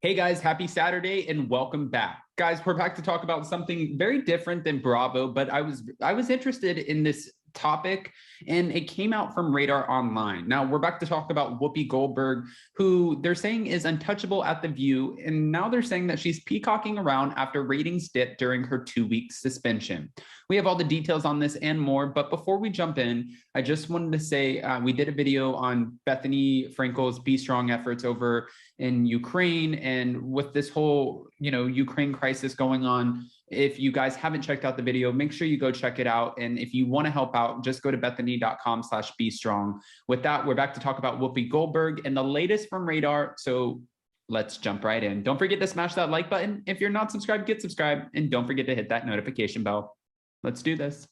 Hey guys, happy Saturday and welcome back. Guys, we're back to talk about something very different than Bravo, but I was interested in this topic and it came out from Radar Online. Now we're back to talk about Whoopi Goldberg, who they're saying is untouchable at The View, and now they're saying that she's peacocking around after ratings dipped during her 2-week suspension. We have all the details on this and more, but before we jump in, I just wanted to say we did a video on Bethany Frankel's Be Strong efforts over in Ukraine, and with this whole, Ukraine crisis going on. If you guys haven't checked out the video, make sure you go check it out. And if you want to help out, just go to bethany.com/bestrong. With that, we're back to talk about Whoopi Goldberg and the latest from Radar. So let's jump right in. Don't forget to smash that like button. If you're not subscribed, get subscribed. And don't forget to hit that notification bell. Let's do this.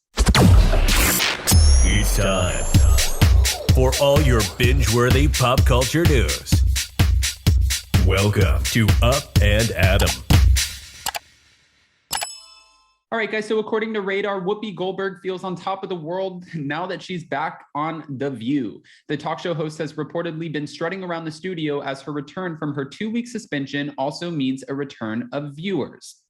It's time for all your binge-worthy pop culture news. Welcome to Up and Adam. All right, guys, so according to Radar, Whoopi Goldberg feels on top of the world now that she's back on The View. The talk show host has reportedly been strutting around the studio as her return from her 2-week suspension also means a return of viewers.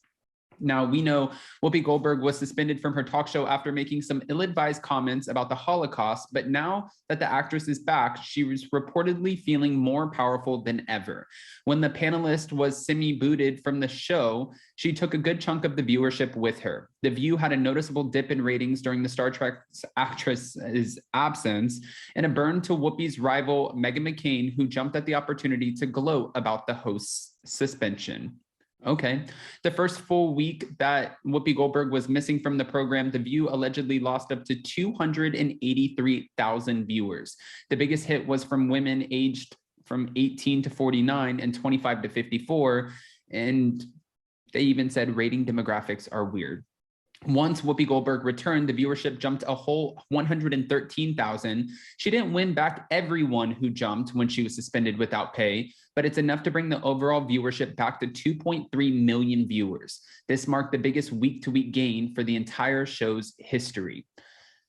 Now, we know Whoopi Goldberg was suspended from her talk show after making some ill-advised comments about the Holocaust, but now that the actress is back, she was reportedly feeling more powerful than ever. When the panelist was semi-booted from the show, she took a good chunk of the viewership with her. The View had a noticeable dip in ratings during the Star Trek actress's absence, and a burn to Whoopi's rival, Meghan McCain, who jumped at the opportunity to gloat about the host's suspension. Okay. The first full week that Whoopi Goldberg was missing from the program, The View allegedly lost up to 283,000 viewers. The biggest hit was from women aged from 18 to 49 and 25 to 54. And they even said rating demographics are weird. Once Whoopi Goldberg returned, the viewership jumped a whole 113,000. She didn't win back everyone who jumped when she was suspended without pay, but it's enough to bring the overall viewership back to 2.3 million viewers. This marked the biggest week-to-week gain for the entire show's history.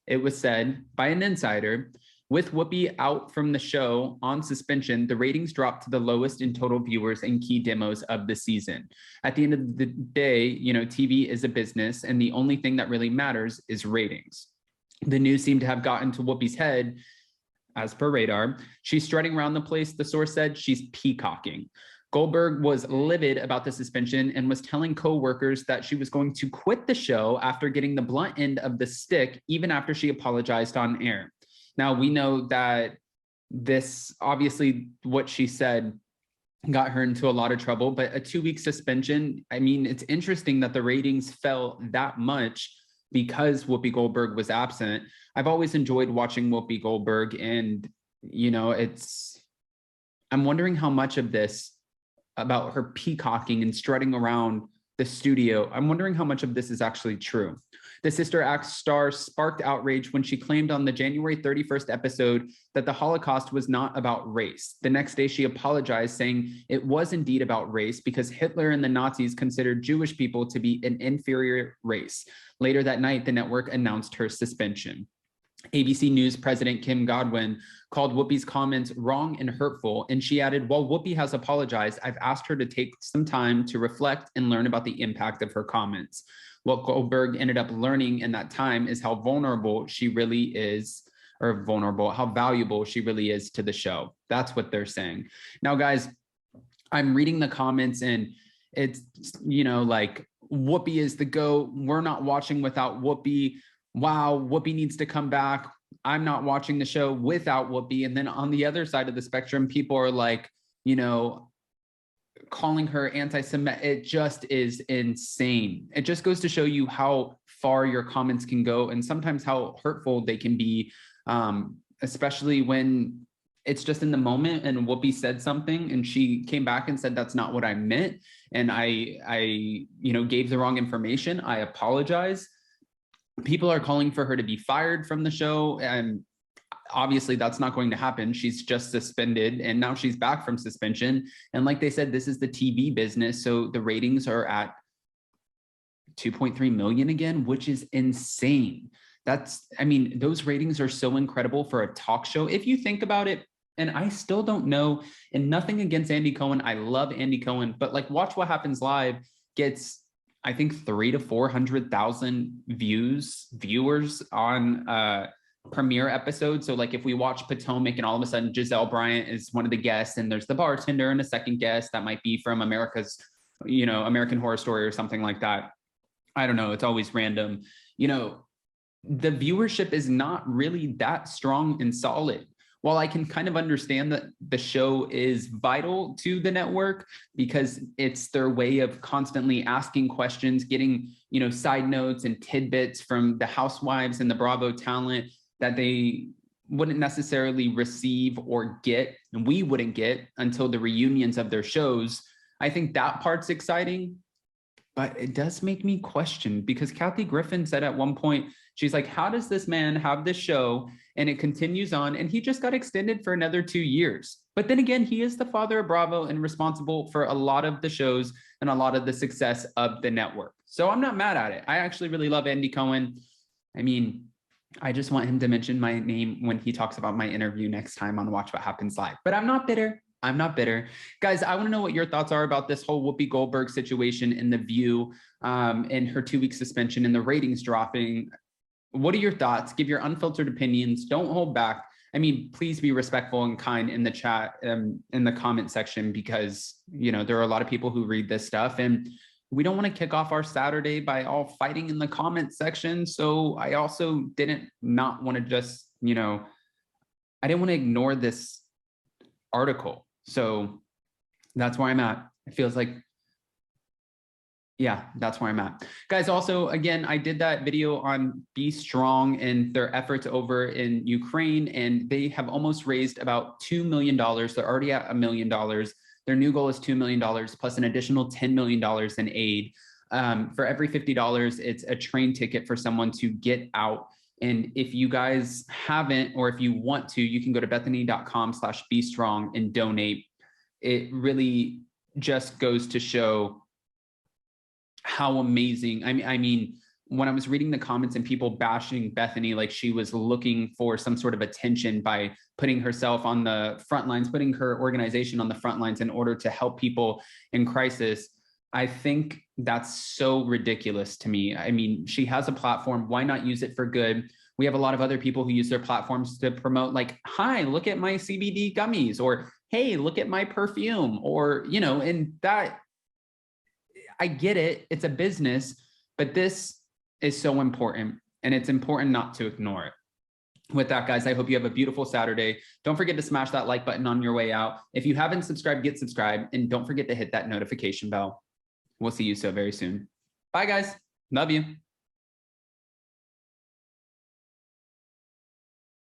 It was said by an insider, with Whoopi out from the show on suspension, the ratings dropped to the lowest in total viewers and key demos of the season. At the end of the day, TV is a business, and the only thing that really matters is ratings. The news seemed to have gotten to Whoopi's head. As per Radar, she's strutting around the place. The source said she's peacocking. Goldberg was livid about the suspension and was telling co-workers that she was going to quit the show after getting the blunt end of the stick, even after she apologized on air. Now, we know that this, obviously, what she said got her into a lot of trouble, but a 2-week suspension, it's interesting that the ratings fell that much because Whoopi Goldberg was absent. I've always enjoyed watching Whoopi Goldberg, and, I'm wondering how much of this about her peacocking and strutting around the studio, I'm wondering how much of this is actually true. The Sister Act star sparked outrage when she claimed on the January 31st episode that the Holocaust was not about race. The next day, she apologized, saying it was indeed about race because Hitler and the Nazis considered Jewish people to be an inferior race. Later that night, the network announced her suspension. ABC News President Kim Godwin called Whoopi's comments wrong and hurtful, and she added, while Whoopi has apologized, I've asked her to take some time to reflect and learn about the impact of her comments. What Goldberg ended up learning in that time is how vulnerable she really is, how valuable she really is to the show. That's what they're saying. Now, guys, I'm reading the comments and it's, like Whoopi is the GOAT. We're not watching without Whoopi. Wow, Whoopi needs to come back. I'm not watching the show without Whoopi. And then on the other side of the spectrum, people are like, calling her anti-Semitic. It just is insane. It just goes to show you how far your comments can go and sometimes how hurtful they can be, especially when it's just in the moment and Whoopi said something and she came back and said, that's not what I meant. And I gave the wrong information. I apologize. People are calling for her to be fired from the show, and obviously that's not going to happen. She's just suspended and now she's back from suspension. And like they said, this is the TV business. So the ratings are at 2.3 million again, which is insane. Those ratings are so incredible for a talk show. If you think about it, And I still don't know, and nothing against Andy Cohen. I love Andy Cohen, but like Watch What Happens Live gets, I think, 300,000 to 400,000 viewers on premiere episode. So like if we watch Potomac and all of a sudden Giselle Bryant is one of the guests and there's the bartender and a second guest that might be from American Horror Story or something like that. I don't know. It's always random. The viewership is not really that strong and solid. While I can kind of understand that the show is vital to the network because it's their way of constantly asking questions, getting, side notes and tidbits from the housewives and the Bravo talent that they wouldn't necessarily receive or get, and we wouldn't get until the reunions of their shows. I think that part's exciting, but it does make me question, because Kathy Griffin said at one point, she's like, how does this man have this show and it continues on, and he just got extended for another 2 years? But then again, he is the father of Bravo and responsible for a lot of the shows and a lot of the success of the network. So I'm not mad at it. I actually really love Andy Cohen. I mean, I just want him to mention my name when he talks about my interview next time on Watch What Happens Live. But I'm not bitter. I'm not bitter. Guys, I want to know what your thoughts are about this whole Whoopi Goldberg situation in The View and her 2-week suspension and the ratings dropping. What are your thoughts? Give your unfiltered opinions. Don't hold back. I mean, please be respectful and kind in the chat, in the comment section, because, there are a lot of people who read this stuff, and we don't want to kick off our Saturday by all fighting in the comment section. So I also didn't not want to just, I didn't want to ignore this article. So that's where I'm at. It feels like, yeah, that's where I'm at. Guys, also, again, I did that video on Be Strong and their efforts over in Ukraine, and they have almost raised about $2 million. They're already at $1 million. Their new goal is $2 million plus an additional $10 million in aid. For every $50, it's a train ticket for someone to get out. And if you guys haven't, or if you want to, you can go to bethany.com/bestrong and donate. It really just goes to show how amazing. I mean, when I was reading the comments and people bashing Bethany, like she was looking for some sort of attention by putting herself on the front lines, putting her organization on the front lines in order to help people in crisis, I think that's so ridiculous to me. I mean, she has a platform. Why not use it for good? We have a lot of other people who use their platforms to promote, like, hi, look at my CBD gummies, or hey, look at my perfume, or, and that, I get it. It's a business, but this is so important, and it's important not to ignore it. With that, guys, I hope you have a beautiful Saturday. Don't forget to smash that like button on your way out. If you haven't subscribed, get subscribed, and don't forget to hit that notification bell. We'll see you so very soon. Bye, guys. Love you.